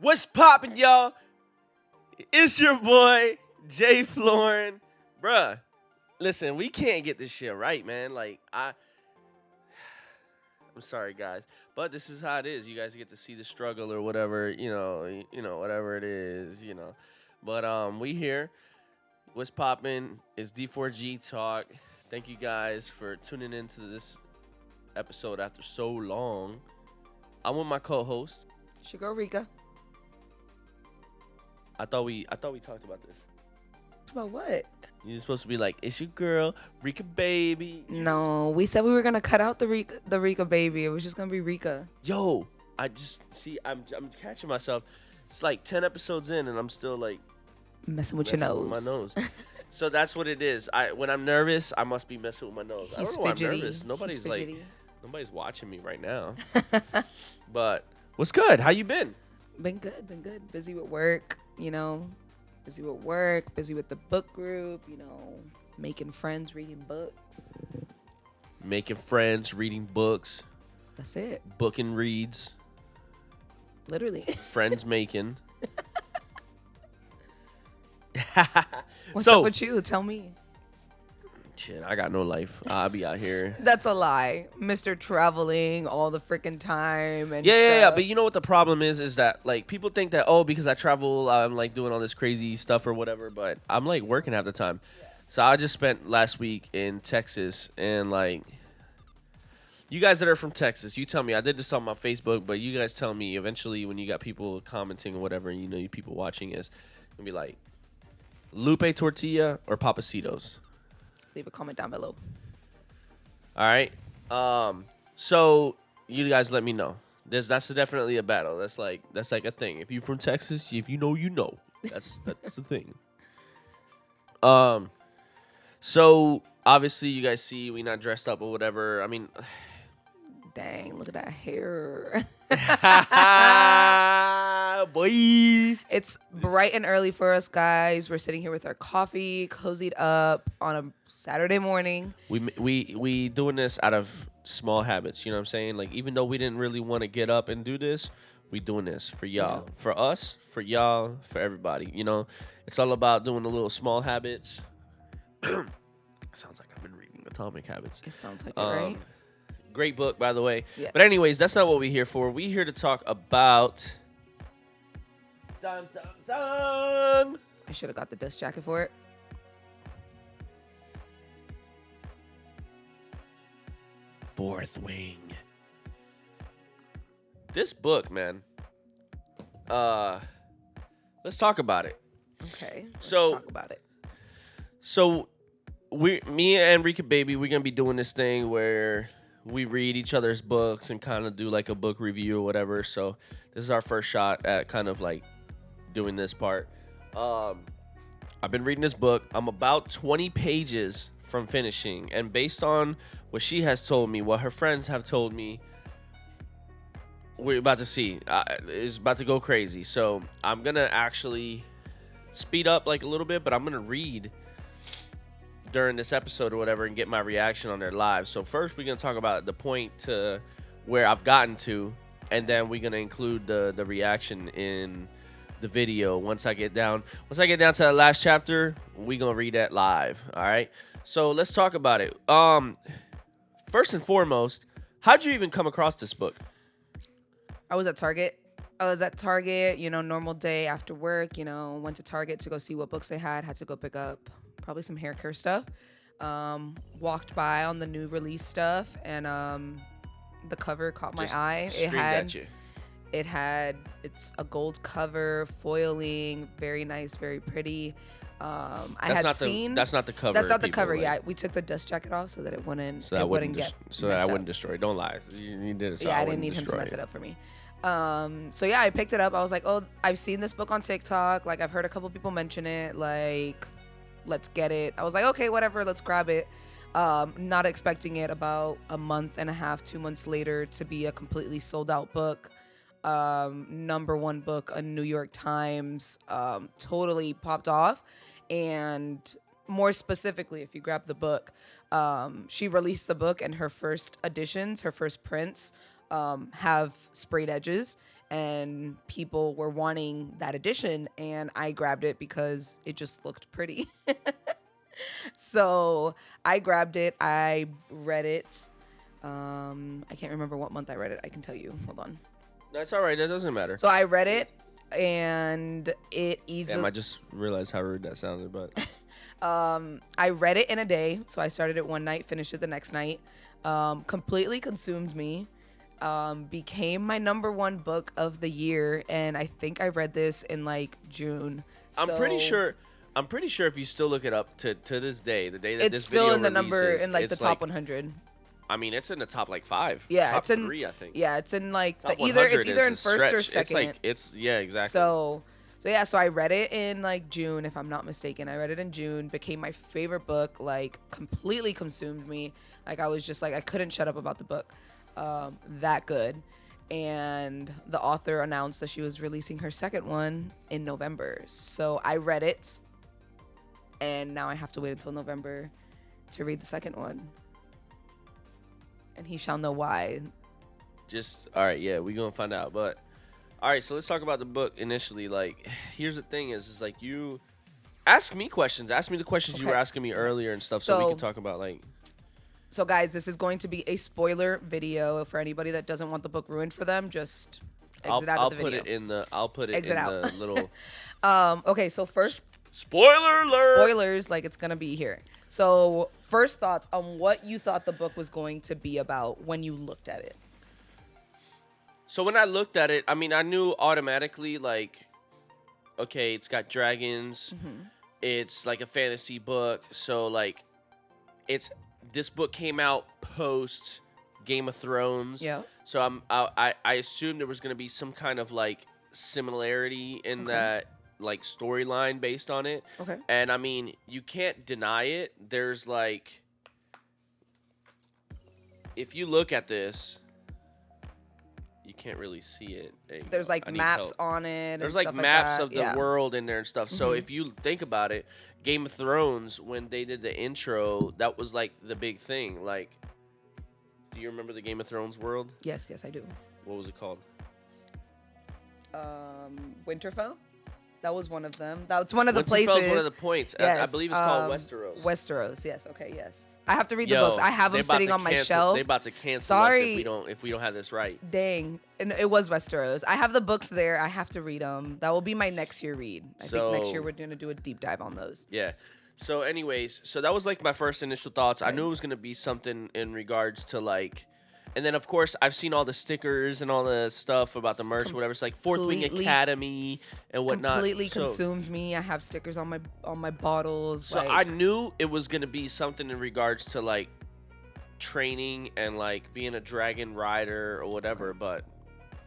What's poppin', y'all? It's your boy, Jay Florin. Bruh, listen, we can't get this shit right, man. I'm sorry, guys. But this is how it is. You guys get to see the struggle or whatever, whatever it is, But we here. What's poppin'? It's D4GTalk. Thank you guys for tuning into this episode after so long. I'm with my co-host. Sugar Rika. I thought we talked about this. About what? You're supposed to be like, it's your girl, Rika baby. No, we said we were gonna cut out the Rika baby. It was just gonna be Rika. Yo, I'm catching myself. It's like 10 episodes in, and I'm still like messing with your nose. With my nose. So that's what it is. When I'm nervous, I must be messing with my nose. He's I don't know why fidgety. I'm nervous. Nobody's watching me right now. But what's good? How you been? Been good. Busy with work, Busy with the book group, making friends, reading books. Making friends, reading books. That's it. Booking reads. Literally. Friends making. What's up with you? Tell me. Shit, I got no life. I'll be out here. That's a lie. Mr. Traveling all the freaking time and Yeah. But you know what the problem is that like people think that because I travel, I'm like doing all this crazy stuff or whatever. But I'm like working half the time. Yeah. So I just spent last week in Texas and like, you guys that are from Texas, you tell me. I did this on my Facebook, but you guys tell me eventually when you got people commenting or whatever, you people watching is gonna be like, Lupe tortilla or Papacitos. Leave a comment down below. All right. So you guys let me know. That's definitely a battle. That's like a thing. If you're from Texas, if you know. That's the thing. So obviously you guys see we not dressed up or whatever. I mean, dang, look at that hair. Boy. It's bright and early for us, guys. We're sitting here with our coffee, cozied up on a Saturday morning. We doing this out of small habits, you know what I'm saying? Like, even though we didn't really want to get up and do this, we doing this for y'all. Yeah. For us, for y'all, for everybody, It's all about doing the little small habits. Sounds like I've been reading Atomic Habits. It sounds like it, right? Great book, by the way. Yes. But anyways, that's not what we're here for. We're here to talk about... Dun, dun, dun. I should have got the dust jacket for it. Fourth Wing. This book, man. Let's talk about it. Okay. Let's talk about it. So, me and Rika Baby, we're gonna be doing this thing where we read each other's books and kind of do like a book review or whatever. So this is our first shot at kind of like doing this part. I've been reading this book. I'm about 20 pages from finishing, and based on what she has told me, what her friends have told me, we're about to see. It's about to go crazy. So I'm gonna actually speed up like a little bit, but I'm gonna read during this episode or whatever and get my reaction on their live. So first we're gonna talk about the point to where I've gotten to, and then we're gonna include the reaction in the video. Once I get down to the last chapter, we're gonna read that live. All right, so let's talk about it. First and foremost, how'd you even come across this book? I was at Target, normal day after work, went to Target to go see what books they had to go pick up probably some hair care stuff. Walked by on the new release stuff, and the cover caught my eye. It's a gold cover, foiling, very nice, very pretty. That's not the cover. That's not the cover. Like, yeah, we took the dust jacket off so that it wouldn't get so that I wouldn't destroy. Don't lie. You did it. So I didn't need him to mess it up for me. So yeah, I picked it up. I was like, oh, I've seen this book on TikTok. Like, I've heard a couple people mention it. Like, let's get it. I was like, okay, whatever, let's grab it. Not expecting it about a month and a half, 2 months later to be a completely sold out book. #1 book on New York Times. Totally popped off. And more specifically, if you grab the book, she released the book, and her first editions, her first prints, have sprayed edges. and people were wanting that edition, and I grabbed it because it just looked pretty. So I grabbed it. I read it. I can't remember what month I read it. I can tell you. Hold on. That's all right. That doesn't matter. So I read it, and it easily. Damn, I just realized how rude that sounded, but. I read it in a day. So I started it one night, finished it the next night. Completely consumed me. Became my number one book of the year, and I think I read this in like June. I'm pretty sure if you still look it up to this day, the day that it's this still video in the releases, number in like the it's top 100. I mean, it's in the top like 5. Yeah, top it's in 3, I think. Yeah, it's in like Top either 100 in is first a or stretch. second. Yeah, exactly. So I read it in like June, if I'm not mistaken. I read it in June, became my favorite book, like completely consumed me. Like I was just like I couldn't shut up about the book. That good. And the author announced that she was releasing her second one in November. So I read it, and now I have to wait until November to read the second one. And he shall know why. All right, yeah, we're going to find out. But, all right, so let's talk about the book initially. Like, here's the thing is like you ask me questions. Ask me the questions you were asking me earlier and stuff so we can talk about, like. So, guys, this is going to be a spoiler video for anybody that doesn't want the book ruined for them. Just exit out of the video. I'll put it Exit in out. the little. Okay, so first. Spoiler alert! Spoilers, like it's going to be here. So, first thoughts on what you thought the book was going to be about when you looked at it. So, when I looked at it, I mean, I knew automatically, like, okay, it's got dragons. Mm-hmm. It's like a fantasy book. So, like, this book came out post Game of Thrones. Yeah. So, I assumed there was going to be some kind of, like, similarity in that, like, storyline based on it. Okay. And I mean, you can't deny it. There's like, if you look at this, you can't really see it. There's like maps on it. There's and like stuff maps like that. of the world in there and stuff. So if you think about it, Game of Thrones, when they did the intro, that was like the big thing. Like, do you remember the Game of Thrones world? Yes, I do. What was it called? Winterfell. That was one of them. That's one of the places. Winterfell's one of the points. Yes, I believe it's called Westeros. Westeros. Yes. Okay. Yes. I have to read the books. I have them sitting on my shelf. They're about to cancel us if we don't have this right. Dang. And it was Westeros. I have the books there. I have to read them. That will be my next year read. I think next year we're going to do a deep dive on those. Yeah. So anyways, that was like my first initial thoughts. Okay. I knew it was going to be something in regards to like, and then, of course, I've seen all the stickers and all the stuff about the merch, whatever. It's like Fourth Wing Academy and whatnot. Completely consumed me. I have stickers on my bottles. So I knew it was going to be something in regards to, like, training and, like, being a dragon rider or whatever. But,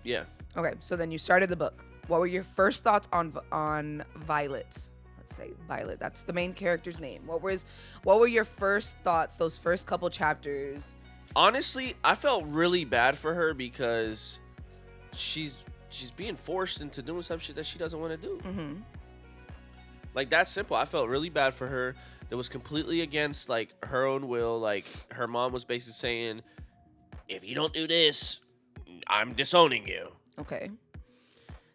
yeah. Okay, so then you started the book. What were your first thoughts on Violet? Let's say Violet. That's the main character's name. What were your first thoughts, those first couple chapters? Honestly, I felt really bad for her because she's being forced into doing some shit that she doesn't want to do. Mm-hmm. Like, that's simple. I felt really bad for her. That was completely against, like, her own will. Like, her mom was basically saying, if you don't do this, I'm disowning you. Okay.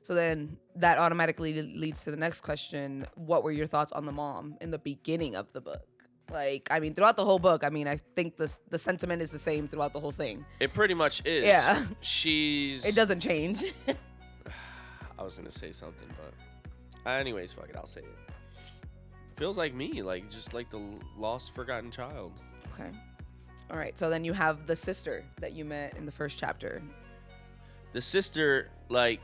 So then that automatically leads to the next question. What were your thoughts on the mom in the beginning of the book? Like, I mean, throughout the whole book, I mean, I think the sentiment is the same throughout the whole thing. It pretty much is. Yeah. It doesn't change. I was going to say something, but anyways, fuck it, I'll say it. Feels like me, like, just like the lost, forgotten child. Okay. All right, so then you have the sister that you met in the first chapter. The sister, like,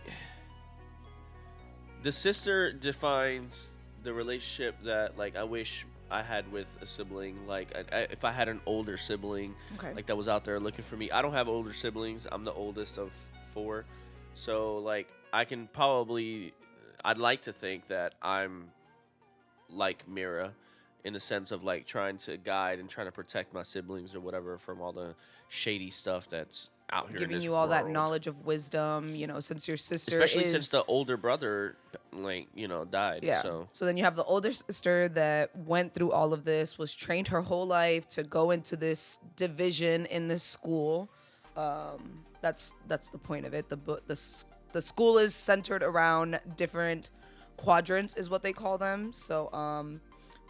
the sister defines the relationship that, like, I wish I had with a sibling. Like, if I had an older sibling, like, that was out there looking for me. I don't have older siblings. I'm the oldest of 4. So, like, I'd like to think that I'm like Mira in the sense of, like, trying to guide and trying to protect my siblings or whatever from all the shady stuff that's out here giving in this you all world. That knowledge of wisdom, you know, since your sister especially since the older brother, like, you know, died. Yeah. So then you have the older sister that went through all of this, was trained her whole life to go into this division in this school. That's the point of it. The the school is centered around different quadrants, is what they call them. So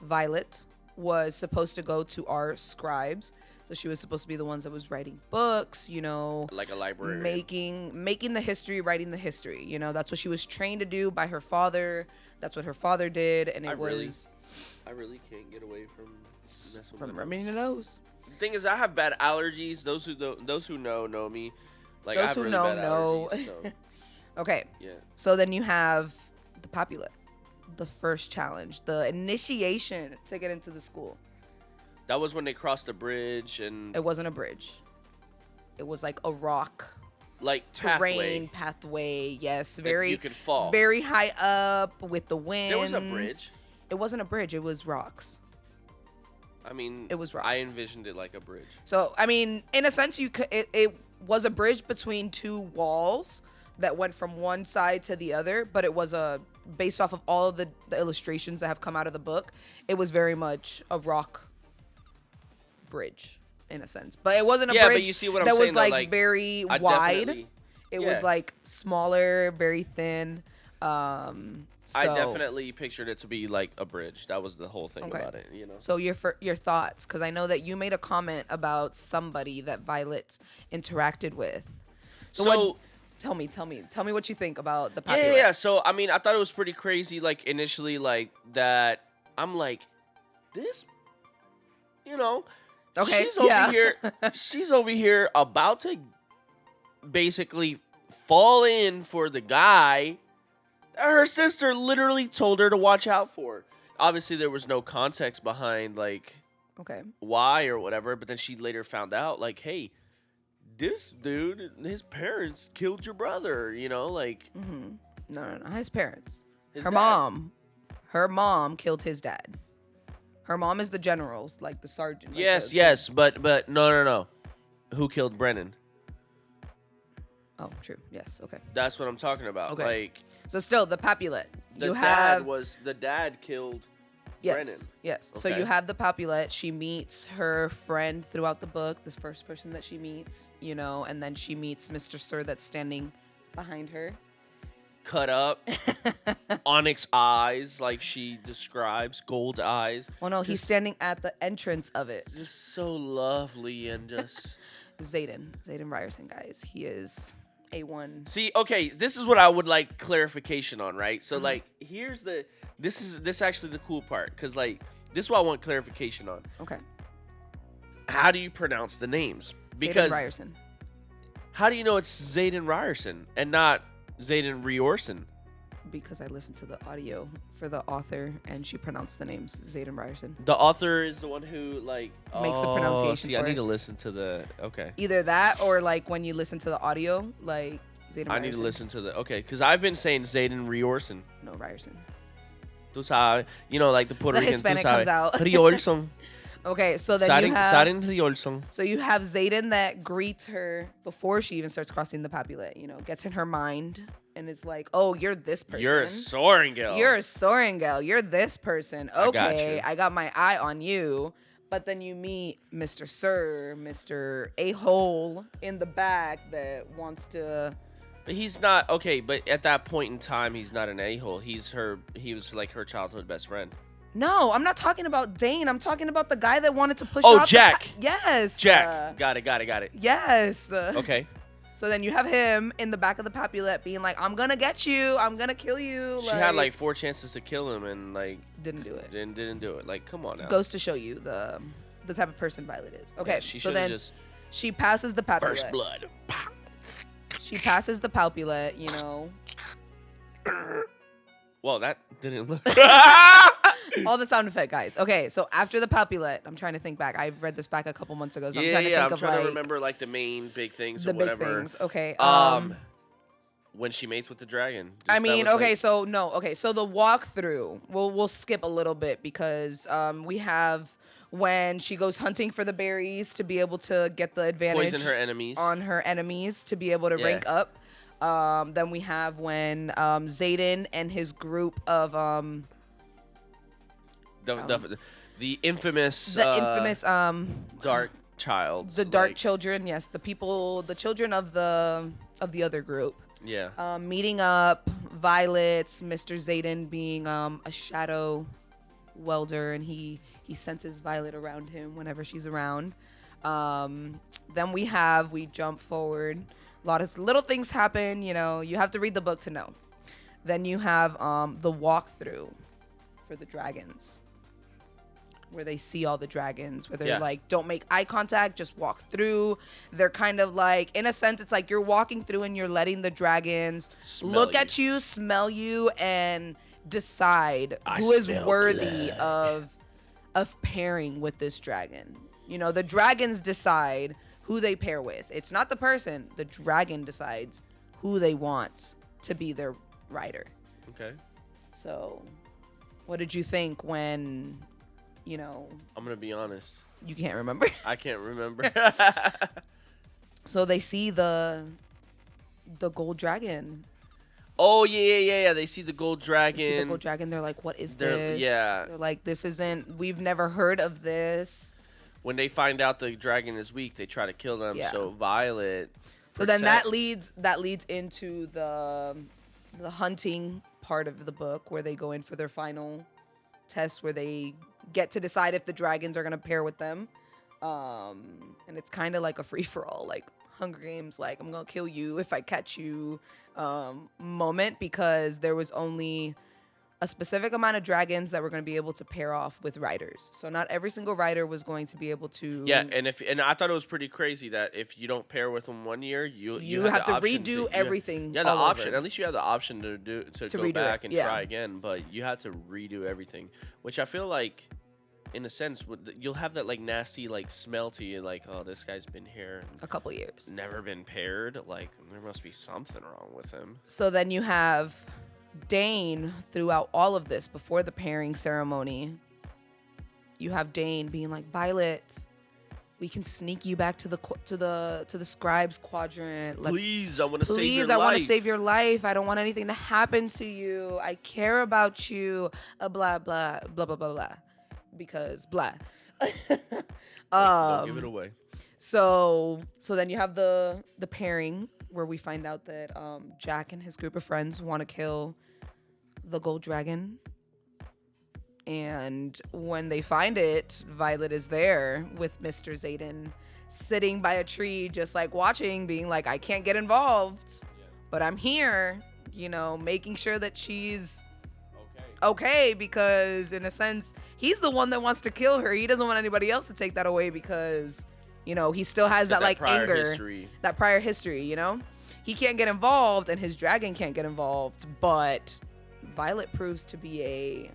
Violet was supposed to go to our scribes. So she was supposed to be the ones that was writing books, you know, like a librarian, making the history, writing the history. You know, that's what she was trained to do by her father. That's what her father did, and I really can't get away from rubbing your nose. The thing is, I have bad allergies. Those who know me. Like, Those I have who really know bad know. allergies, so. Okay. Yeah. So then you have the Papulet, the first challenge, the initiation to get into the school. That was when they crossed the bridge, and It wasn't a bridge. It was like a rock like terrain pathway. Yes, very you could fall very high up with the wind. There was a bridge. It wasn't a bridge. It was rocks. I mean, It was rocks. I envisioned it like a bridge. So I mean, in a sense, it was a bridge between two walls that went from one side to the other, but it was based off of all of the illustrations that have come out of the book. It was very much a rock bridge in a sense, but it wasn't a bridge. But you see what I'm that saying, was though, like very wide. It was like smaller, very thin. I definitely pictured it to be like a bridge. That was the whole thing about it, you know. So your thoughts, because I know that you made a comment about somebody that Violet interacted with. So tell me what you think about the Papulet. Yeah. So I mean, I thought it was pretty crazy. Like initially, like that. I'm like, this, you know. Okay. She's over here. She's over here about to basically fall in for the guy that her sister literally told her to watch out for. Obviously, there was no context behind like why or whatever. But then she later found out like, hey, this dude, his parents killed your brother. You know, like No, his parents. His Her dad. mom killed his dad. Her mom is the general, like the sergeant. Like Yes, but no. Who killed Brennan? Oh, true. Yes. Okay. That's what I'm talking about. Okay. Like, So still the Papulet. the dad killed Brennan. Yes. So Okay. you have the Papulet. She meets her friend throughout the book. This first person that she meets, you know, and then she meets Mr. Sir that's standing behind her. Cut up, onyx eyes, like she describes, gold eyes. Well, no, he's standing at the entrance of it. Just so lovely and just. Zayden Ryerson, guys. He is A1. See, okay, this is what I would like clarification on, right? So, like, this is actually the cool part, because, like, this is what I want clarification on. Okay. How do you pronounce the names? Because Zayden Ryerson. How do you know it's Zayden Ryerson and not Zayden Riorson? Because I listened to the audio for the author, and she pronounced the names Zayden Ryerson. The author is the one who, like, makes the pronunciation see, for I need it. to listen to the, okay. Either that, or, like, when you listen to the audio, like, Zayden Ryerson. I need to listen to the, okay, because I've been saying Zayden Riorson. No, Ryerson. Tú sabes, you know, like the Puerto The Rican, Hispanic tú sabes. comes out. Riorson. Okay, so then you have... Zayden Riorson. So you have Zayden that greets her before she even starts crossing the Papulet, you know, gets in her mind and is like, oh, you're this person. You're a soaring girl. You're a soaring gal. You're this person. Okay, I I got my eye on you. But then you meet Mr. Sir, Mr. A-hole in the back that wants to... But he's not, okay, but at that point in time, he's not an a-hole. He was like her childhood best friend. No, I'm not talking about Dane. I'm talking about the guy that wanted to push Oh, out Jack. Yes. Jack. Got it. Yes. Okay. So then you have him in the back of the Papulet being like, I'm gonna get you. I'm gonna kill you. She had like 4 chances to kill him and like didn't do it. Didn't do it. Like, come on now. Goes to show you the type of person Violet is. Okay, Yeah, she so should've then just she passes the Papulet. first blood. She passes the Papulet, you know. Well, that didn't look. All the sound effect, guys. Okay, so after the Papulet, I'm trying to think back. I read this back a couple months ago, so I'm trying to think I'm of trying like to remember like the main big things the or whatever. big things. Okay. When she mates with the dragon. I mean, okay, like, so no, okay, so the walkthrough, we'll skip a little bit because we have when she goes hunting for the berries to be able to get the advantage poison her enemies on her enemies to be able to rank up. Then we have when Zayden and his group of the infamous dark child. The dark children, yes, the children of the other group. Yeah. Meeting up, Violet's Mr. Zayden being a shadow welder, and he senses Violet around him whenever she's around. Then we jump forward. A lot of little things happen, you know. You have to read the book to know. Then you have the walkthrough for the dragons, where they see all the dragons, where they're like, don't make eye contact, just walk through. They're kind of like, in a sense, it's like you're walking through and you're letting the dragons look at you, smell you, and decide who is worthy of pairing with this dragon. You know, the dragons decide who they pair with. It's not the person. The dragon decides who they want to be their rider. Okay. So, what did you think when, you know... I'm going to be honest. You can't remember? I can't remember. So they see the gold dragon. Oh, yeah. They see the gold dragon. They see the gold dragon. They're like, what is this? Yeah. They're like, this isn't... We've never heard of this. When they find out the dragon is weak, they try to kill them. Yeah. So Violet... So then that leads into the hunting part of the book, where they go in for their final test, where they get to decide if the dragons are going to pair with them. And it's kind of like a free-for-all, like Hunger Games, like, I'm going to kill you if I catch you moment, because there was only a specific amount of dragons that were going to be able to pair off with riders. So not every single rider was going to be able to... Yeah, and I thought it was pretty crazy that if you don't pair with them one year, you have to redo everything. Yeah, the option. Over. At least you have the option to go back and try again, but you have to redo everything, which I feel like, in a sense, you'll have that like nasty like smell to you, like, oh, this guy's been here a couple years, never been paired. Like, there must be something wrong with him. So then you have Dane throughout all of this, before the pairing ceremony. You have Dane being like, Violet, we can sneak you back to the scribes quadrant. Please, I want to save your life. Please, I want to save your life. I don't want anything to happen to you. I care about you. Blah blah blah blah blah blah. Because blah. Don't give it away. So then you have the pairing, where we find out that Jack and his group of friends want to kill the gold dragon. And when they find it, Violet is there with Mr. Zayden, sitting by a tree, just like watching, being like, I can't get involved, but I'm here, you know, making sure that she's okay, because in a sense, he's the one that wants to kill her. He doesn't want anybody else to take that away, because, you know, he still has that like anger, that prior history, you know? He can't get involved and his dragon can't get involved, but Violet proves to be a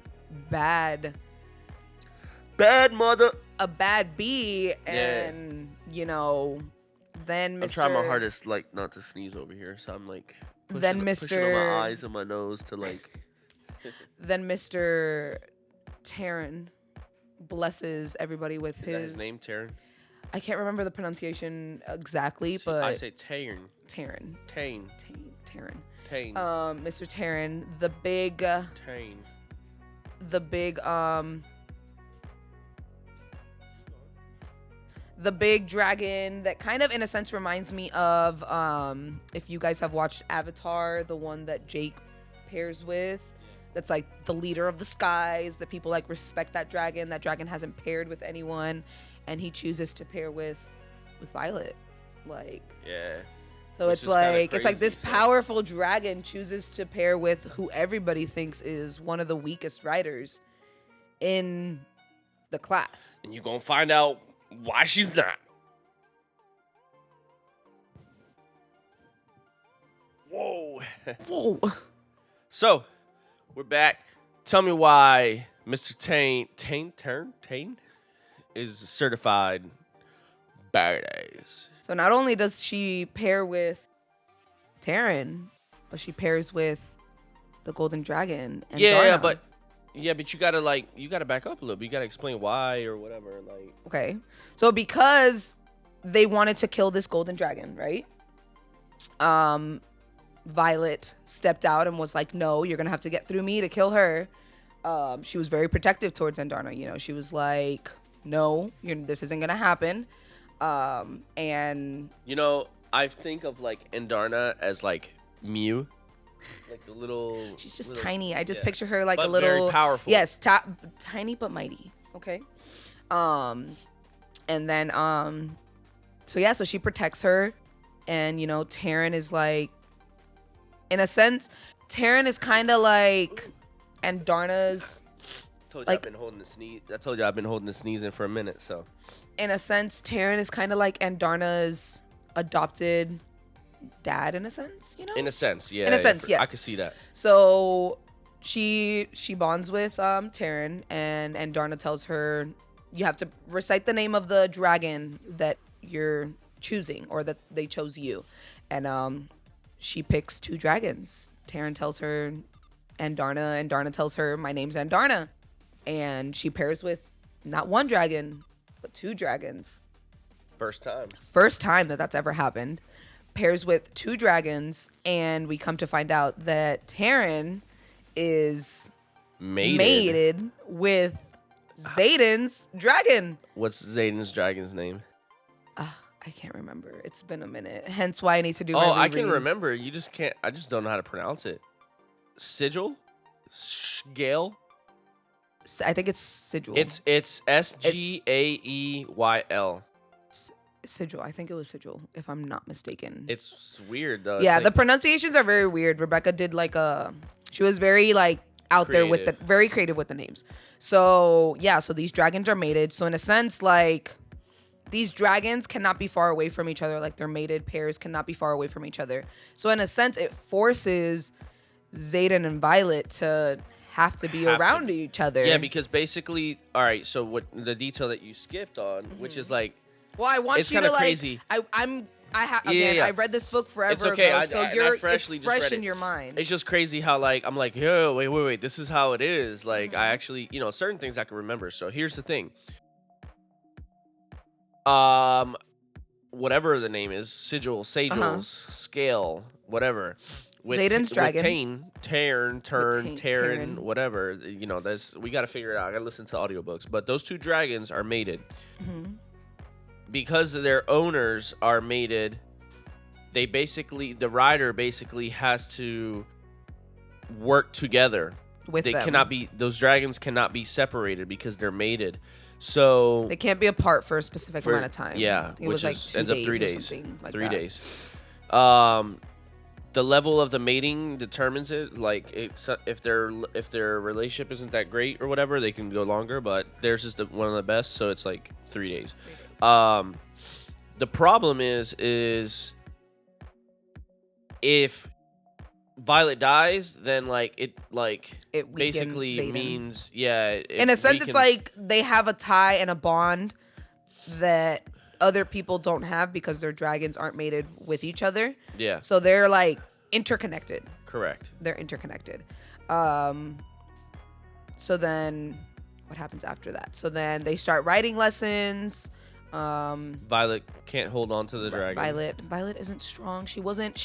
bad mother, a bad bee, and you know, then Mr. I'm trying my hardest like not to sneeze over here, so I'm like pushing on my eyes and my nose to like. Then Mr. Taryn blesses everybody with his... Is that his name, Taryn? I can't remember the pronunciation exactly, but... I say Taryn. Taryn. Taryn. Mr. Taryn, the big... Taryn. The big dragon that kind of, in a sense, reminds me of, if you guys have watched Avatar, the one that Jake pairs with. That's like the leader of the skies, that people like respect that dragon. That dragon hasn't paired with anyone, and he chooses to pair with Violet. Like, yeah. So it's like this powerful dragon chooses to pair with who everybody thinks is one of the weakest riders in the class. And you're gonna find out why she's not. Whoa. So, we're back. Tell me why Mr. Tane is certified badass. So not only does she pair with Taryn, but she pairs with the Golden Dragon and Darna. but you gotta back up a little bit. You gotta explain why or whatever. Like, okay, so because they wanted to kill this Golden Dragon, right? Violet stepped out and was like, no, you're gonna have to get through me to kill her. She was very protective towards Andarna. You know, she was like, no, this isn't gonna happen. And you know, I think of like Andarna as like Mew. Like the little. She's just little, tiny. I just yeah. picture her like But a little. very powerful. Yes, tiny but mighty. Okay. And then so she protects her, and Taryn is like, in a sense, Taryn is kind of like Andarna's. Told you I've been holding the sneeze. I told you I've been holding the sneeze in for a minute. So, in a sense, Taryn is kind of like Andarna's adopted dad, in a sense, In a sense, yeah. In a sense, yes. I could see that. So she bonds with Taryn, and Andarna tells her, you have to recite the name of the dragon that you're choosing, or that they chose you. And she picks 2 dragons. Taryn tells her Andarna tells her, my name's Andarna. And she pairs with not 1 dragon, but 2 dragons. First time that's ever happened. Pairs with 2 dragons, and we come to find out that Taryn is mated with Xaden's dragon. What's Xaden's dragon's name? I can't remember. It's been a minute. Hence why I need to do. Oh, I can remember. You just can't. I just don't know how to pronounce it. Sigil, Gale. I think it's Sigil. It's Sgaeyl. Sigil. I think it was Sigil, if I'm not mistaken. It's weird though. Yeah, it's the pronunciations are very weird. Rebecca did she was very out there with very creative with the names. So yeah, so these dragons are mated. So in a sense, these dragons cannot be far away from each other. Like, their mated pairs cannot be far away from each other. So in a sense, it forces Xaden and Violet to have to be around each other. Yeah, because basically, all right. So what the detail that you skipped on, which is well, I want it's you to crazy. I read this book forever it's okay. ago, so it's fresh just in your mind. It's just crazy how I'm like, yo, wait, this is how it is. Like, I actually, certain things I can remember. So here's the thing. Whatever the name is, Sigils, Scale, whatever. With Xaden's dragon. Taryn, whatever. We got to figure it out. I got to listen to audiobooks. But those 2 dragons are mated. Mm-hmm. Because their owners are mated, the rider basically has to work together. With them. Those dragons cannot be separated because they're mated. So they can't be apart for a specific amount of time. Yeah, it was 2 ends up days 3 or days. something like 3 that. days. The level of the mating determines it. Like, if their relationship isn't that great or whatever, they can go longer. But theirs is one of the best, so it's 3 days. The problem is if Violet dies, then it basically Xaden. means in a sense, it's they have a tie and a bond that other people don't have because their dragons aren't mated with each other. Yeah. So they're interconnected. Correct. They're interconnected. So then what happens after that? So then they start writing lessons. Violet can't hold on to the dragon. Violet isn't strong. She wasn't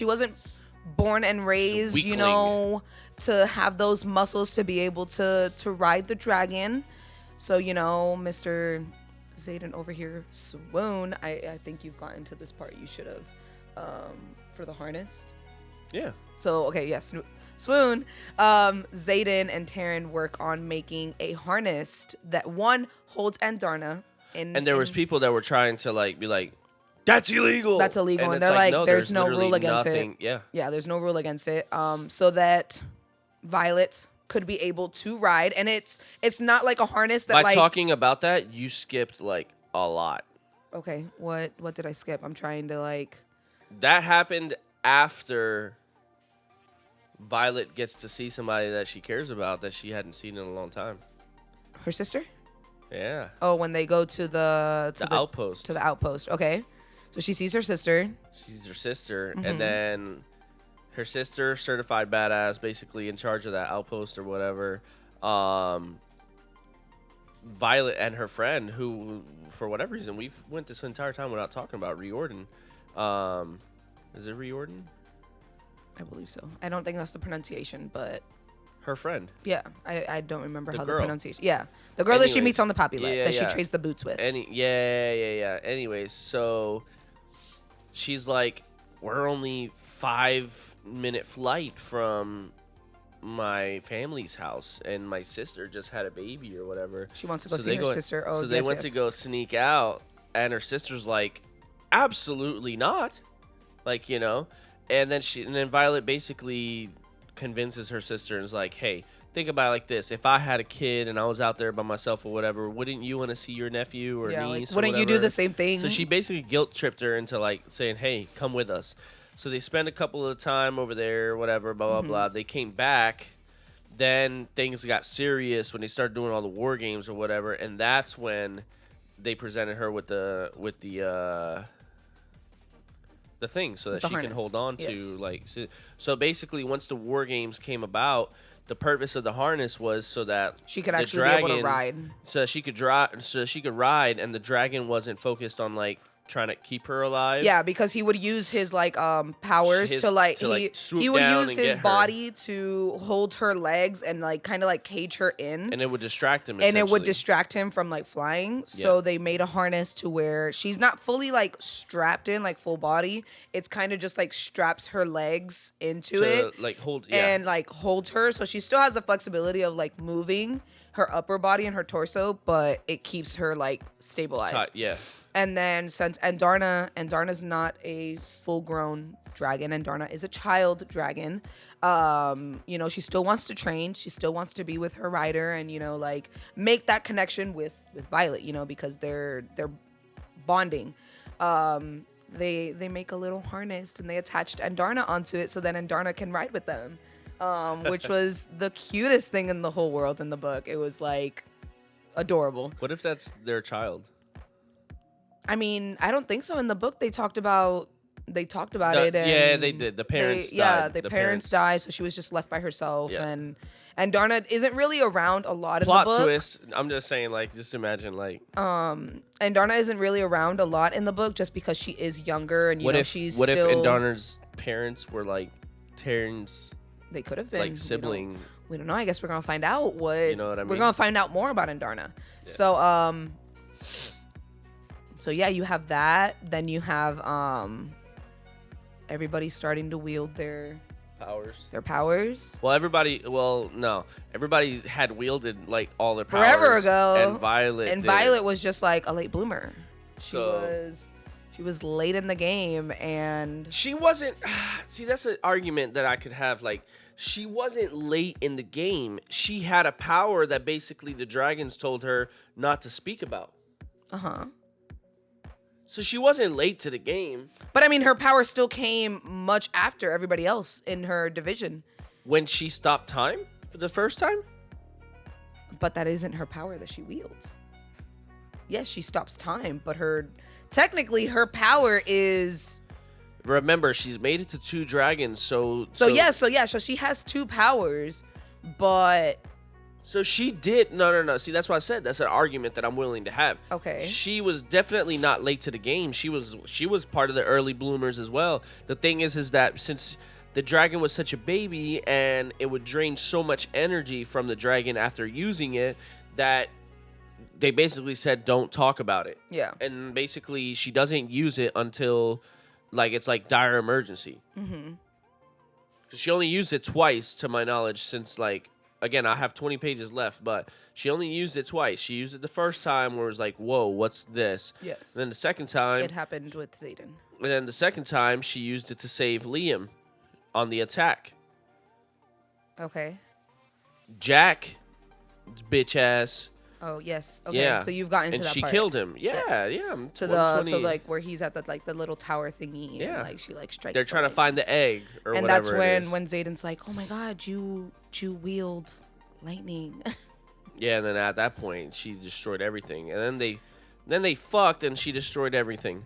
born and raised, to have those muscles to be able to ride the dragon. So, Mr. Xaden over here, Swoon. I think you've gotten to this part. You should have, for the harness. Yeah. So, okay, yes. Swoon. Xaden and Taryn work on making a harness that holds Andarna. And there was people that were trying to be like, that's illegal. That's illegal. And they're no, there's no rule against it. Yeah. Yeah, there's no rule against it. So that Violet could be able to ride. And it's not like a harness that By talking about that, you skipped a lot. Okay. What did I skip? I'm trying to That happened after Violet gets to see somebody that she cares about that she hadn't seen in a long time. Her sister? Yeah. Oh, when they go to the outpost. To the outpost. Okay. So she sees her sister. Mm-hmm. And then her sister, certified badass, basically in charge of that outpost or whatever. Violet and her friend, who for whatever reason we went this entire time without talking about Riordan. Is it Riordan? I believe so. I don't think that's the pronunciation, but her friend. Yeah, I don't remember the pronunciation. Yeah, the girl that she meets on the Poppy that she trades the boots with. Anyways, so she's like, we're only 5 minute flight from my family's house, and my sister just had a baby or whatever. She wants to go see her sister. Oh, so they went to go sneak out, and her sister's like, absolutely not, like, you know. And then Violet basically convinces her sister and is like, hey, think about it like this: if I had a kid and I was out there by myself or whatever, wouldn't you want to see your nephew or niece? Wouldn't you do the same thing? So she basically guilt tripped her into like saying, hey, come with us. So they spent a couple of time over there, whatever, blah, blah, blah. They came back. Then things got serious when they started doing all the war games or whatever. And that's when they presented her with the thing so that she can hold on to. Like, so basically, once the war games came about, the purpose of the harness was so that she could actually be able to ride. So she could ride, and the dragon wasn't focused on like trying to keep her alive. Yeah, because he would use his like powers he would use his body to hold her legs and like kind of like cage her in, and it would distract him. And it would distract him from like flying. Yeah. So they made a harness to where she's not fully like strapped in like full body. It's kind of just like straps her legs into it, like and like holds her. So she still has the flexibility of like moving her upper body and her torso, but it keeps her like stabilized. Yeah. And then since Darna's not a full-grown dragon, Darna is a child dragon. You know, she still wants to train. She still wants to be with her rider and, you know, like make that connection with Violet, you know, because they're bonding. They make a little harness and they attached Darna onto it so that Darna can ride with them. Which was the cutest thing in the whole world in the book. It was like adorable. What if that's their child? I mean, I don't think so. In the book, they talked about it. And yeah, they did. The parents died. Yeah, the parents died, so she was just left by herself. Yeah. And Darna isn't really around a lot in the book. Plot twist. I'm just saying, like, just imagine, like. And Darna isn't really around a lot in the book just because she is younger and, you know, she's what still... if Darna's parents were, like, Terrence... They could have been. Like, sibling... We don't know. I guess we're going to find out what... You know what I mean? We're going to find out more about Darna. Yeah. So yeah, you have that. Then you have everybody starting to wield their powers. Well, everybody had wielded like all their powers forever ago. And Violet was just like a late bloomer. She was late in the game, and she wasn't. See, that's an argument that I could have. Like, she wasn't late in the game. She had a power that basically the dragons told her not to speak about. So she wasn't late to the game. But I mean, her power still came much after everybody else in her division. When she stopped time for the first time? But that isn't her power that she wields. Yes, she stops time, but technically her power is... Remember, she's made it to 2 dragons, so she has 2 powers, but... So she did... No. See, that's what I said. That's an argument that I'm willing to have. Okay. She was definitely not late to the game. She was part of the early bloomers as well. The thing is that since the dragon was such a baby and it would drain so much energy from the dragon after using it, that they basically said, don't talk about it. Yeah. And basically, she doesn't use it until, like, it's like dire emergency. Mm-hmm. Because she only used it twice, to my knowledge, since, like... Again, I have 20 pages left, but she only used it twice. She used it the first time where it was like, whoa, what's this? Yes. And then the second time... It happened with Xaden. And then the second time, she used it to save Liam on the attack. Okay. Jack, bitch ass. Oh, yes. Okay, yeah. So you've gotten to that part. And she killed him. Yeah, yes. Yeah. To like where he's at the little tower thingy. Yeah. And, like, she like strikes. They're trying to find the egg or and whatever. And that's when Xaden's like, oh my God, you wield lightning. Yeah, and then at that point, she destroyed everything. And then they fucked and she destroyed everything.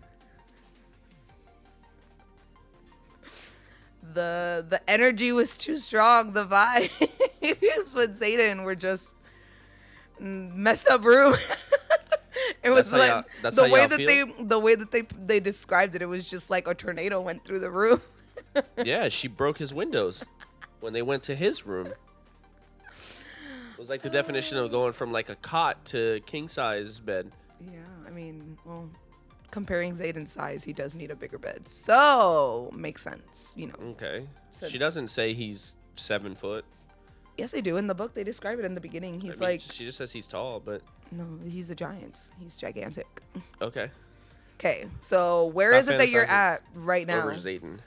The energy was too strong. The vibes with Xaden were just messed up room. It was like the way that they described it. It was just like a tornado went through the room. Yeah, she broke his windows when they went to his room. It was like the definition of going from like a cot to king size bed. Yeah, I mean, well, comparing Zayden's size, he does need a bigger bed. So makes sense, you know. Okay. Since- She doesn't say he's 7 foot. Yes, they do. In the book, they describe it in the beginning. He's she just says he's tall, but no, he's a giant. He's gigantic. okay. Okay, so where Stop is it that you're fantasizing at right now? Over Zayden.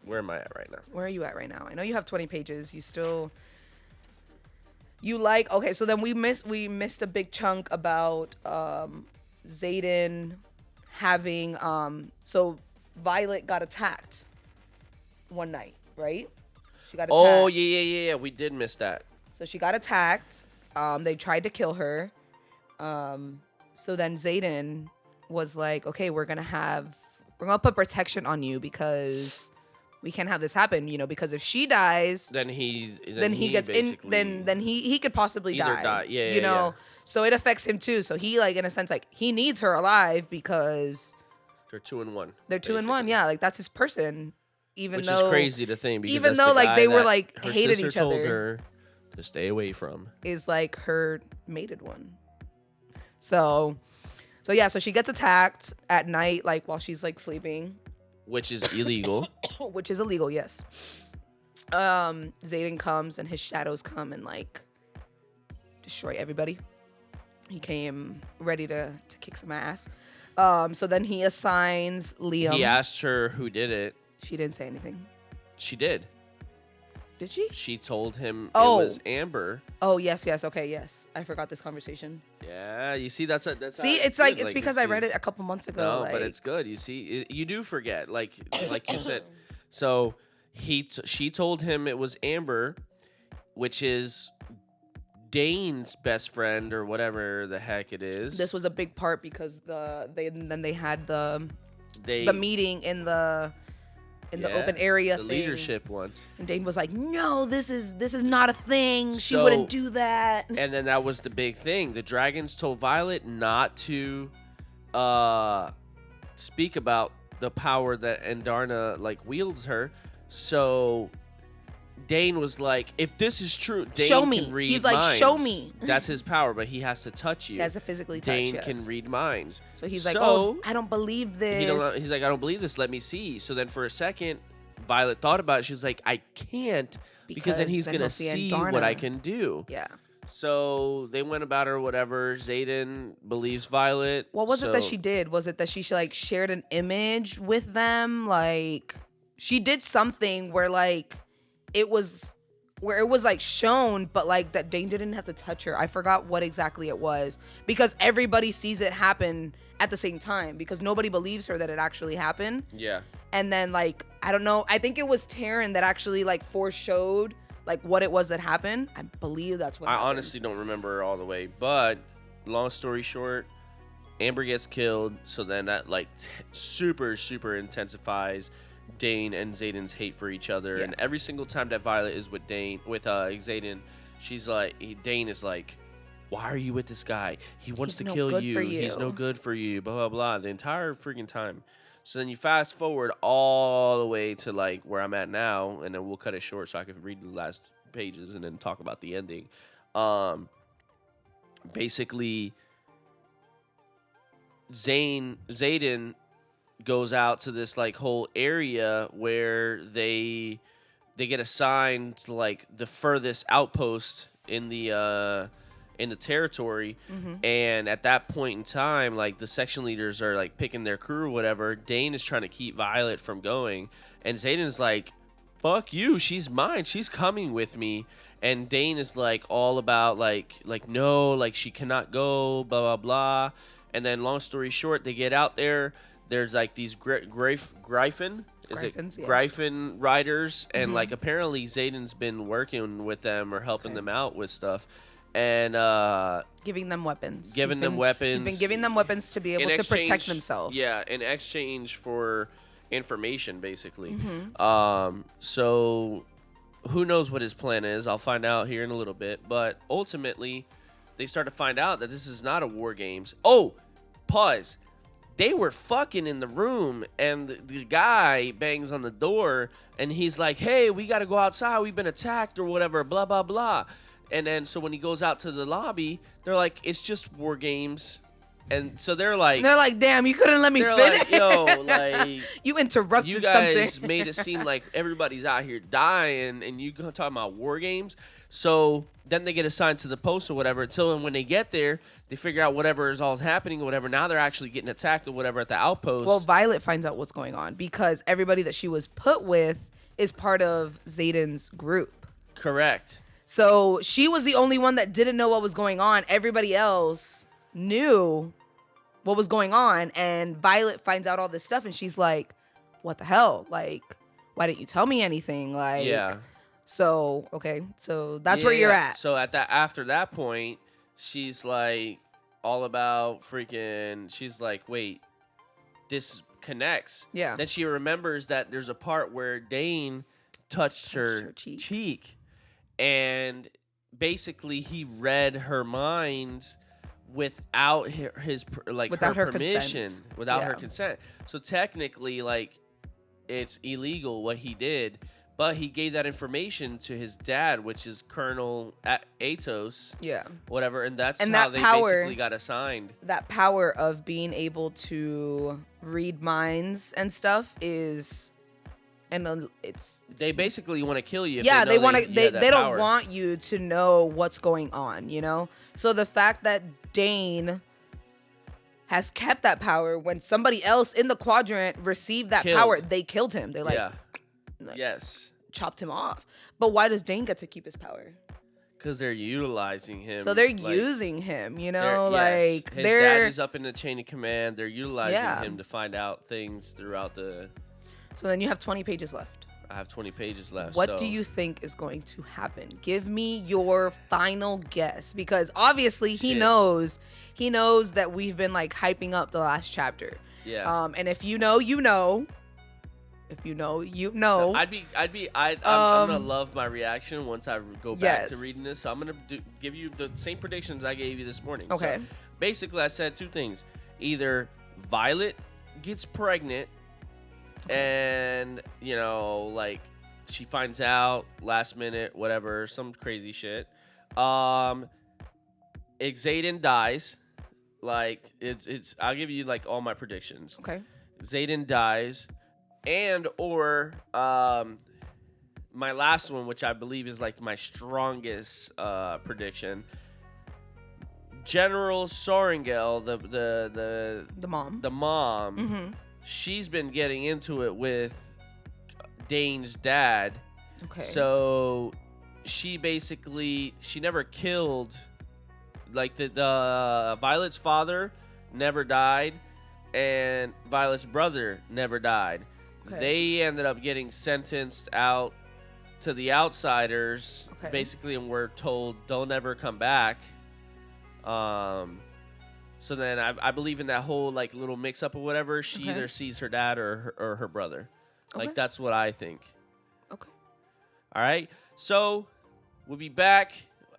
Where am I at right now? Where are you at right now? I know you have 20 pages. Okay, so then we missed a big chunk about Zayden having so Violet got attacked one night, right? She got attacked. Oh, yeah. We did miss that. So she got attacked. They tried to kill her. So then Zayden was like, okay, we're gonna put protection on you because we can't have this happen, you know, because if she dies, then he gets in, then he could possibly die. Yeah, you know, yeah. So it affects him too. So he, like, in a sense, like, he needs her alive because they're 2 in 1. They're 2 in 1. Yeah, like, that's his person. Which is crazy to think, because even that's though the like guy they were that like her hated sister each told other, her to stay away from, is like her mated one. So yeah, so she gets attacked at night, like while she's like sleeping, which is illegal. Which is illegal, yes. Zayden comes and his shadows come and like destroy everybody. He came ready to kick some ass. So then he assigns Liam. He asked her who did it. She didn't say anything. She did. Did she? She told him it Oh. was Amber. Oh, yes. Okay, yes. I forgot this conversation. Yeah, you see, that's See, it's like, it's because I read it a couple months ago. No, like, but it's good. You see, you do forget, like you said. So she told him it was Amber, which is Dane's best friend or whatever the heck it is. This was a big part because they had the meeting in the open area the thing. Leadership one. And Dane was like, "No, this is not a thing. She So- wouldn't do that." And then that was the big thing. The dragons told Violet not to speak about the power that Andarna like wields her. So Dane was like, if this is true, Dane Show me. can read He's like, minds. show me. That's his power, but he has to touch you. He has to physically touch, Dane yes. can read minds. So he's like, "Oh, I don't believe this." He's like, I don't believe this. Let me see. So then for a second, Violet thought about it. She's like, I can't because then he's going to see what I can do. Yeah. So they went about her, whatever. Zayden believes Violet. What was it that she did? Was it that she like shared an image with them? Like she did something where like it was like shown, but like that Dane didn't have to touch her. I forgot what exactly it was because everybody sees it happen at the same time because nobody believes her that it actually happened. Yeah. And then like, I don't know. I think it was Taryn that actually like foreshowed like what it was that happened. I believe that's what happened. Honestly don't remember all the way, but long story short, Amber gets killed. So then that like super intensifies Dane and Zayden's hate for each other. Yeah. And every single time that Violet is with Zayden, she's like, Dane is like, why are you with this guy? He wants to kill you. He's no good for you. Blah, blah, blah. The entire freaking time. So then you fast forward all the way to like where I'm at now, and then we'll cut it short so I can read the last pages and then talk about the ending. Basically, Zayden goes out to this like whole area where they get assigned to like the furthest outpost in the territory. Mm-hmm. And at that point in time, like the section leaders are like picking their crew or whatever. Dane is trying to keep Violet from going, and Zayden's like, fuck you, she's mine, she's coming with me. And Dane is like all about like no, like she cannot go, blah blah blah. And then long story short, they get out there. There's like these Gryphon riders, and like apparently Zayden's been working with them or helping them out with stuff. And giving them weapons. He's been giving them weapons to be able to protect themselves. Yeah, in exchange for information, basically. Mm-hmm. So who knows what his plan is? I'll find out here in a little bit. But ultimately, they start to find out that this is not a war games. Oh, pause. They were fucking in the room, and the guy bangs on the door, and he's like, hey, we got to go outside. We've been attacked or whatever, blah, blah, blah. And then so when he goes out to the lobby, they're like, it's just war games. And so they're like, And they're like, damn, you couldn't let me they're finish. like, yo, like you interrupted you guys something. made it seem like everybody's out here dying, and you talking about war games. So then they get assigned to the post or whatever. Until when they get there, they figure out whatever is all happening or whatever. Now they're actually getting attacked or whatever at the outpost. Well, Violet finds out what's going on because everybody that she was put with is part of Zayden's group. Correct. So she was the only one that didn't know what was going on. Everybody else knew what was going on. And Violet finds out all this stuff and she's like, what the hell? Like, why didn't you tell me anything? Like, Yeah. So, okay. So that's where you're at. So after that point, she's like all about freaking, she's like, wait, this connects. Yeah. Then she remembers that there's a part where Dane touched her cheek. And basically he read her mind without his like without her permission, consent. without her consent. So technically, like, it's illegal what he did, but he gave that information to his dad, which is Colonel Atos. Yeah. Whatever, and that's and how that they power, basically got assigned. That power of being able to read minds and stuff is, and it's they basically want to kill you. If yeah, they want to. They don't power. Want you to know what's going on. You know. So the fact that Dane has kept that power when somebody else in the quadrant received that power, they killed him. They like yes, chopped him off. But why does Dane get to keep his power? Because they're utilizing him. So they're using him, you know, his like dad is up in the chain of command. They're utilizing him to find out things throughout the. So then you have 20 pages left. I have 20 pages left. What do you think is going to happen? Give me your final guess, because obviously he knows that we've been like hyping up the last chapter. Yeah. And if you know, you know. If you know, you know. So I'm gonna love my reaction once I go back to reading this. So I'm gonna give you the same predictions I gave you this morning. Okay. So basically, I said two things: either Violet gets pregnant, and like she finds out last minute, whatever, some crazy shit. Xaden dies. Like it's. I'll give you like all my predictions. Okay. Xaden dies. And or my last one, which I believe is like my strongest prediction, General Sorengel, the mom, mm-hmm. She's been getting into it with Dane's dad. Okay. So she never killed, like the Violet's father never died, and Violet's brother never died. Okay. They ended up getting sentenced out to the outsiders, basically, and were told don't ever come back. So then I believe in that whole like little mix up or whatever. She either sees her dad or her brother. Like that's what I think. Okay. All right. So we'll be back.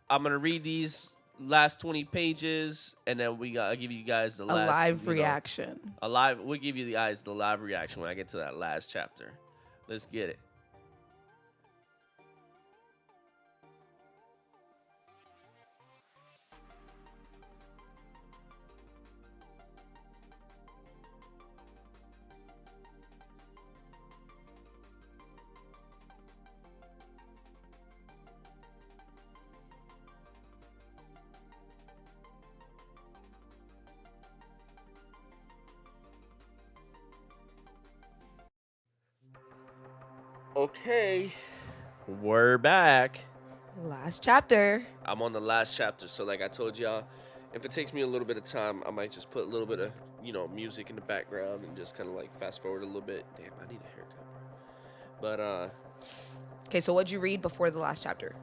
I'm gonna read these last 20 pages, and then I'll give you guys the last live reaction. We'll give you guys the live reaction when I get to that last chapter. Let's get it. Okay, we're back. Last chapter. I'm on the last chapter, so like I told y'all, if it takes me a little bit of time, I might just put a little bit of, music in the background and just kind of like fast forward a little bit. Damn, I need a haircut, bro. But okay, so what'd you read before the last chapter?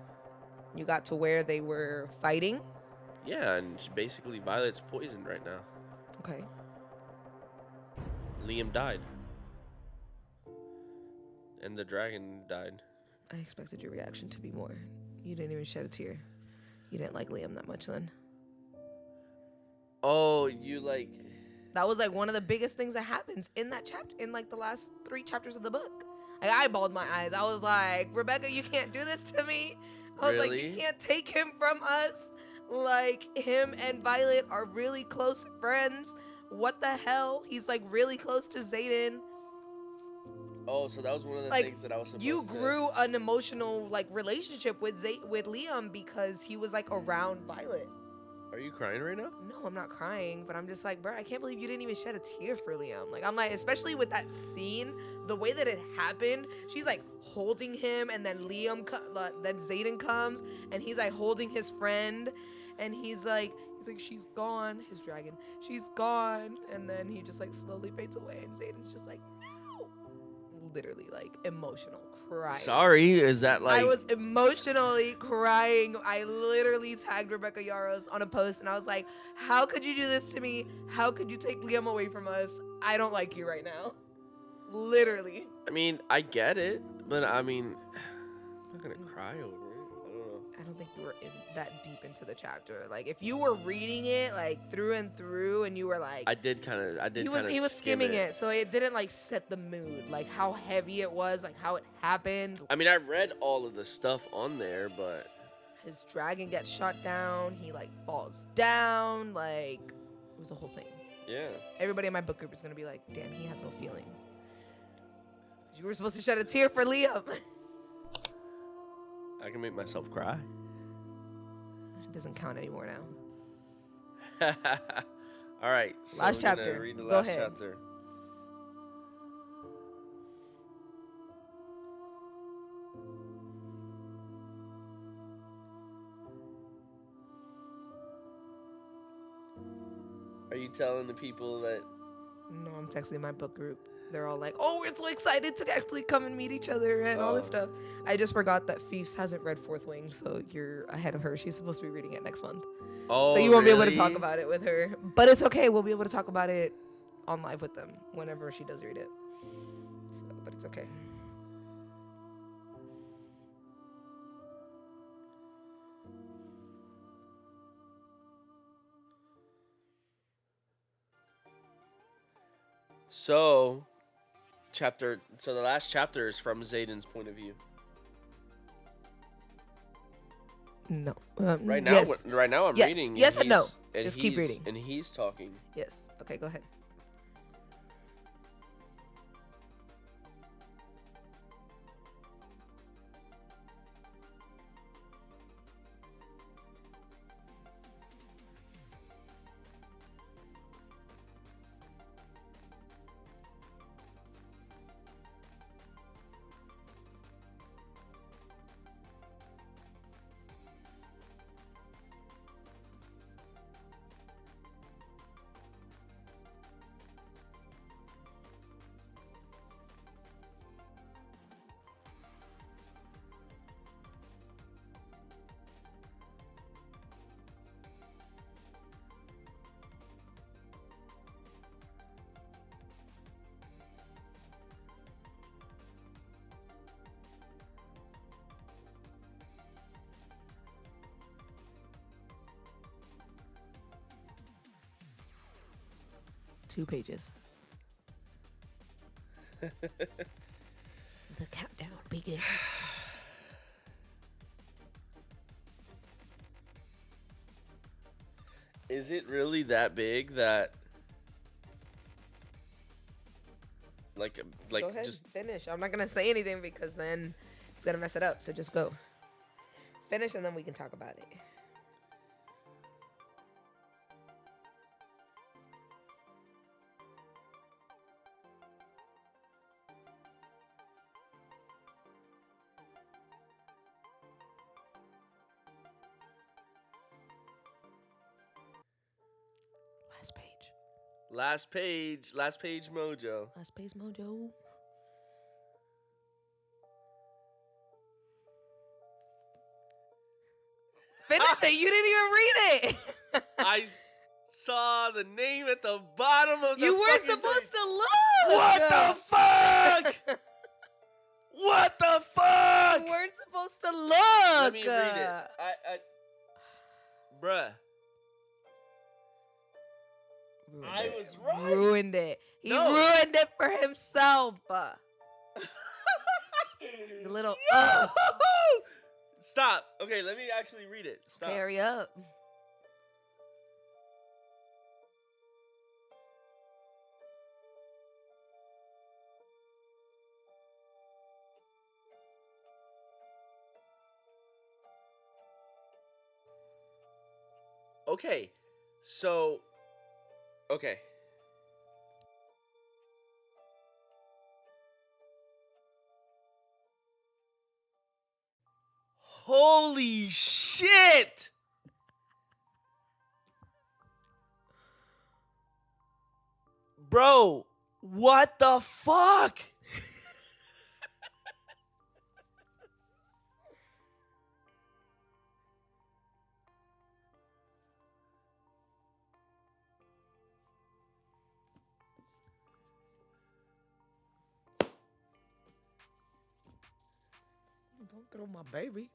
You got to where they were fighting? Yeah, and basically Violet's poisoned right now. Okay. Liam died. And the dragon died. I expected your reaction to be more. You didn't even shed a tear. You didn't like Liam that much then. Oh, you like... That was like one of the biggest things that happens in that chapter, in like the last 3 chapters of the book. I eyeballed my eyes. I was like, Rebecca, you can't do this to me. I was like, you can't take him from us. Like, him and Violet are really close friends. What the hell? He's like really close to Zayden. Oh, so that was one of the Like, things that I was supposed you to... grew an emotional like relationship with Liam because he was like around Violet. Are you crying right now? No, I'm not crying, but I'm just like, bro, I can't believe you didn't even shed a tear for Liam. Like, I'm like, especially with that scene, the way that it happened, she's like holding him, and then then Zayden comes, and he's like holding his friend, and he's like, she's gone, his dragon, she's gone, and then he just like slowly fades away, and Zayden's just like, no, literally like emotional, crying. Sorry, is that like... I was emotionally crying. I literally tagged Rebecca Yaros on a post, and I was like, how could you do this to me? How could you take Liam away from us? I don't like you right now. Literally. I mean, I get it, but I mean, I'm not gonna cry over it. I don't know. I don't think you were that deep into the chapter. Like, if you were reading it like through and through, and you were like, I did kind of he was skimming it, so it didn't like set the mood, like how heavy it was, like how it happened. I mean, I read all of the stuff on there, but His dragon gets shot down. He like falls down. Like, it was a whole thing. yeah. Everybody in my book group is gonna be like, damn, he has no feelings. You were supposed to shed a tear for Liam. I can make myself cry. It doesn't count anymore now. All right. So Last we're gonna chapter. read the Go last ahead. chapter. Are you telling the people that... No, I'm texting my book group. They're all like, oh, we're so excited to actually come and meet each other and all this stuff. I just forgot that Feefs hasn't read Fourth Wing, so you're ahead of her. She's supposed to be reading it next month. Oh, so you won't be able to really? talk about it with her. But it's okay. We'll be able to talk about it on live with them whenever she does read it. So, but it's okay. So the last chapter is from Zayden's point of view. No. Right now, yes. right now I'm Yes. reading. Yes and no. And Just keep reading. And he's talking. Yes. Okay, go ahead. Two pages. The countdown begins. Is it really that big that like Go ahead, just finish. I'm not gonna say anything because then it's gonna mess it up. So just go. Finish and then we can talk about it. Last page. last page mojo? Last page mojo. Finish it. You didn't even read it. Saw the name at the bottom of the You weren't fucking supposed thing. to look. What the fuck? What the fuck? You weren't supposed to look. Let me read it. Bruh. I was right. Ruined it. He No. ruined it for himself. The little. Stop. Okay, let me actually read it. Stop. Hurry up. Okay. So, okay. Holy shit! Bro, what the fuck? Don't throw my baby.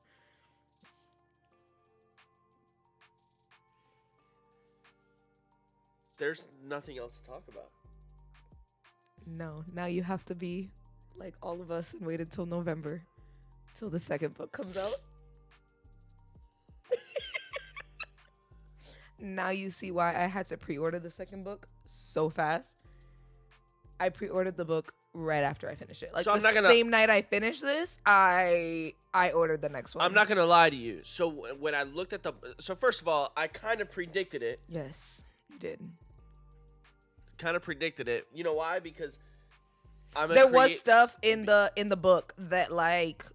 There's nothing else to talk about. No, now you have to be like all of us and wait until November, till the second book comes out. Now you see why I had to pre-order the second book so fast. I pre-ordered the book right after I finished it. Like So I'm the not gonna- same night I finished this, I ordered the next one. I'm not gonna lie to you. So when I looked at so first of all, I kind of predicted it. Yes, you did. Kind of predicted it. You know why? Because There was stuff in the book that like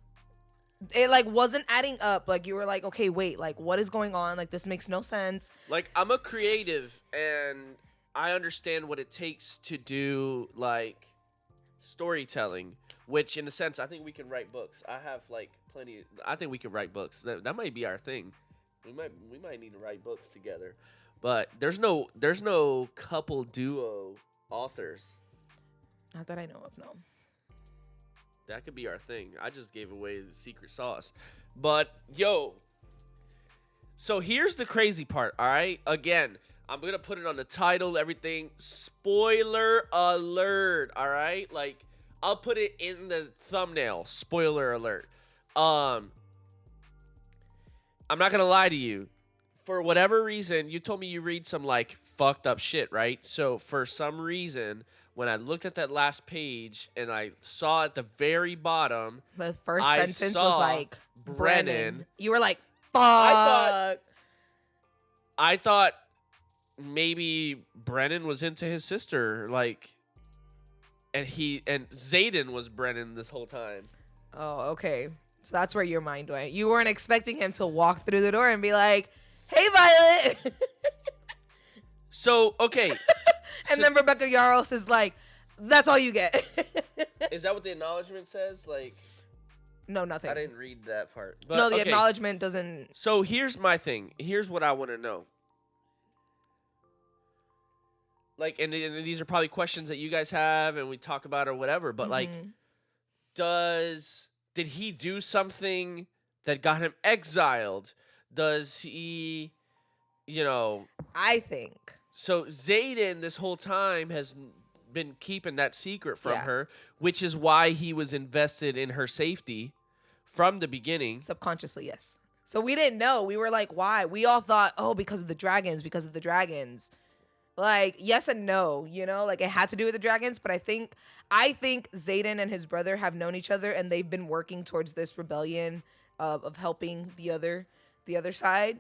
it like wasn't adding up. Like you were like, okay, wait, like what is going on? Like this makes no sense. Like, I'm a creative, and I understand what it takes to do, like, storytelling, which, in a sense, I think we can write books. I have, like, plenty. I think we can write books. That might be our thing. We might need to write books together. But there's no couple duo authors. Not that I know of, no. That could be our thing. I just gave away the secret sauce. But, yo. So here's the crazy part, all right? Again, I'm going to put it on the title, everything. Spoiler alert, all right? Like, I'll put it in the thumbnail. Spoiler alert. I'm not going to lie to you. For whatever reason, you told me you read some, like, fucked up shit, right? So, for some reason, when I looked at that last page and I saw at the very bottom, The first I sentence saw was like Brennan. You were like, fuck. I thought maybe Brennan was into his sister, like, and Zayden was Brennan this whole time. Oh, okay. So that's where your mind went. You weren't expecting him to walk through the door and be like, hey, Violet. So, okay. And then Rebecca Yarros is like, that's all you get. Is that what the acknowledgement says? Like, no, nothing. I didn't read that part. But, No, the okay. acknowledgement doesn't. So here's my thing. Here's what I want to know. Like, and these are probably questions that you guys have and we talk about or whatever. But like, did he do something that got him exiled? Does he, I think. So Zayden this whole time has been keeping that secret from her, which is why he was invested in her safety from the beginning. Subconsciously, yes. So we didn't know. We were like, why? We all thought, oh, because of the dragons. Like, yes and no, like it had to do with the dragons. But I think Zayden and his brother have known each other and they've been working towards this rebellion of helping the other side,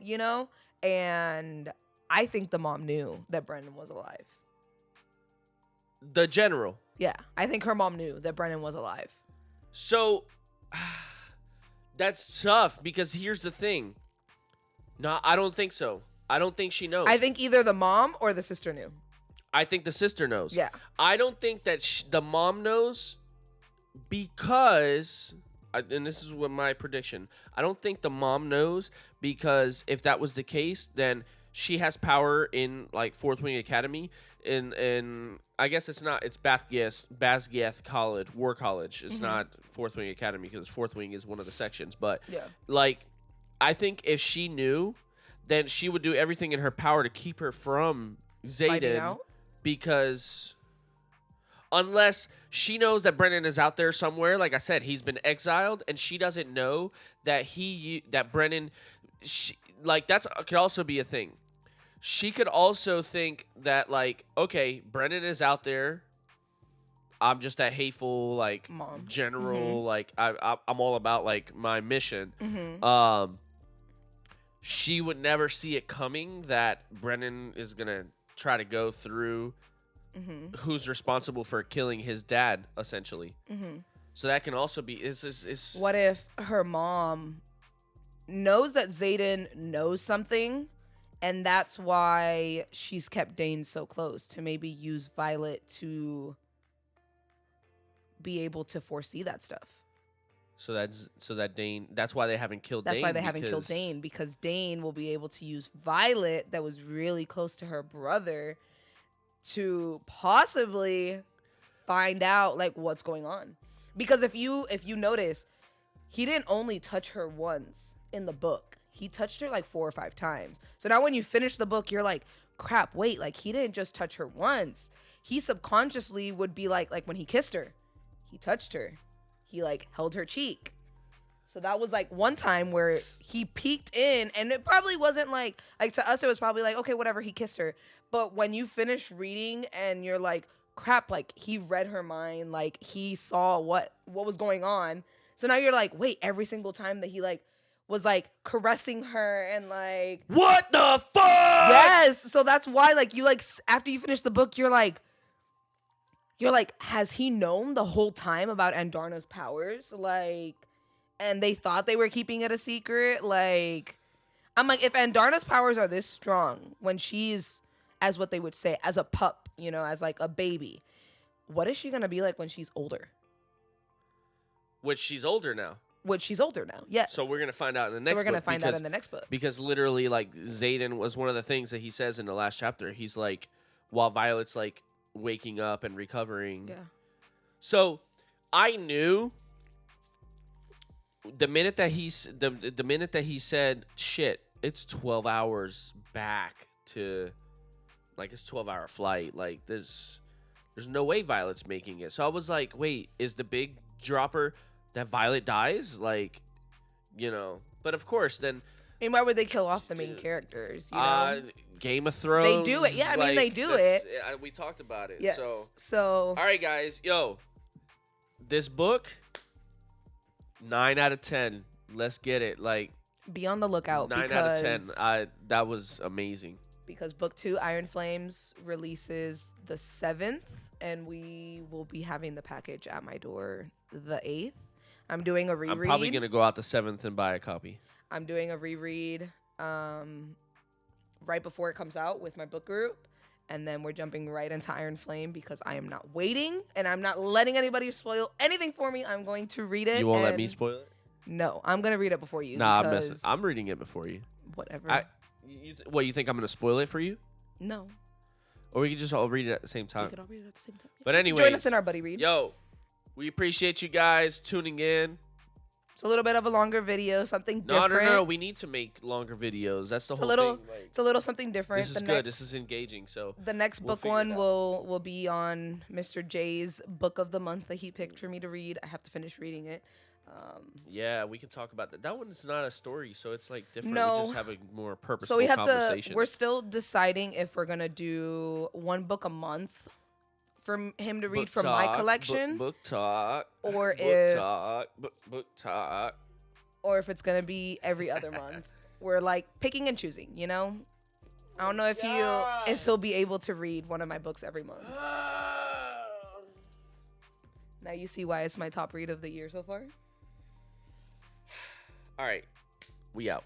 and I think the mom knew that Brennan was alive. The general. Yeah, I think her mom knew that Brennan was alive. So, that's tough because here's the thing. No, I don't think so. I don't think she knows. I think either the mom or the sister knew. I think the sister knows. Yeah. I don't think that the mom knows because, and this is what my prediction, I don't think the mom knows because if that was the case, then she has power in like Fourth Wing Academy. In I guess it's Basgiath College, War College. It's not Fourth Wing Academy because Fourth Wing is one of the sections. But like, I think if she knew, then she would do everything in her power to keep her from Zayden, because unless she knows that Brennan is out there somewhere, like I said, he's been exiled, and she doesn't know that Brennan, that could also be a thing. She could also think that, like, okay, Brennan is out there. I'm just that hateful, like, mom. Like, I'm all about, like, my mission. she would never see it coming that Brennan is gonna try to go through who's responsible for killing his dad, essentially. So that can also be is What if her mom knows that Xaden knows something, and that's why she's kept Dane so close, to maybe use Violet to be able to foresee that stuff. so that Dane. That's why they haven't killed. That's Dane why they haven't killed Dane, because Dane will be able to use Violet, that was really close to her brother, to possibly find out like what's going on. Because if you notice, he didn't only touch her once in the book. He touched her like 4 or 5 times. So now when you finish the book, you're like, crap, wait, like he didn't just touch her once. He subconsciously would be like when he kissed her, he touched her. He like held her cheek. So that was like one time where he peeked in, and it probably wasn't like to us, it was probably like, okay, whatever, he kissed her. But when you finish reading and you're like, crap, like he read her mind, like he saw what was going on. So now you're like, wait, every single time that he like was like caressing her and like, what the fuck? Yes. So that's why like you like after you finish the book, you're like, has he known the whole time about Andarna's powers? Like, and they thought they were keeping it a secret. Like, I'm like, if Andarna's powers are this strong when she's, as what they would say, as a pup, you know, as like a baby, what is she gonna be like when she's older? Which she's older now. Yes. So we're gonna find out in the next. So we're gonna find out in the next book. Because literally, like Xaden was one of the things that he says in the last chapter. He's like, while Violet's like waking up and recovering. Yeah. So I knew the minute that the minute that he said, "Shit, it's 12 hours back to." Like, it's 12-hour flight. Like, there's no way Violet's making it. So I was like, wait, is the big dropper that Violet dies? Like, you know. But of course, then. I mean, why would they kill off the main characters? You know? Game of Thrones. They do it. Yeah, I mean, they do it. We talked about it. Yes. So. All right, guys. Yo, this book, 9 out of 10. Let's get it. Like. Be on the lookout. 9 out of 10. That was amazing. Because book 2, Iron Flames, releases the 7th, and we will be having the package at my door the 8th. I'm doing a reread. I'm probably going to go out the 7th and buy a copy. I'm doing a reread right before it comes out with my book group, and then we're jumping right into Iron Flame because I am not waiting, and I'm not letting anybody spoil anything for me. I'm going to read it. You won't let me spoil it? No, I'm going to read it before you. Nah, I'm messing. I'm reading it before you. Whatever. You think I'm going to spoil it for you? No. Or we could just all read it at the same time. We could all read it at the same time. Yeah. But anyway, join us in our buddy read. Yo, we appreciate you guys tuning in. It's a little bit of a longer video, something different. No. We need to make longer videos. That's the whole thing. It's a little something different. This is good. This is engaging. So the next book one will be on Mr. J's book of the month that he picked for me to read. I have to finish reading it. Yeah, we can talk about that. That one's not a story, so it's like different. No. We just have a more purposeful so we have conversation. We're still deciding if we're gonna do one book a month for him to read from my collection, book talk, or book talk, or if it's gonna be every other month. We're like picking and choosing, you know. I don't know if he'll be able to read one of my books every month. Now you see why it's my top read of the year so far. All right, we out.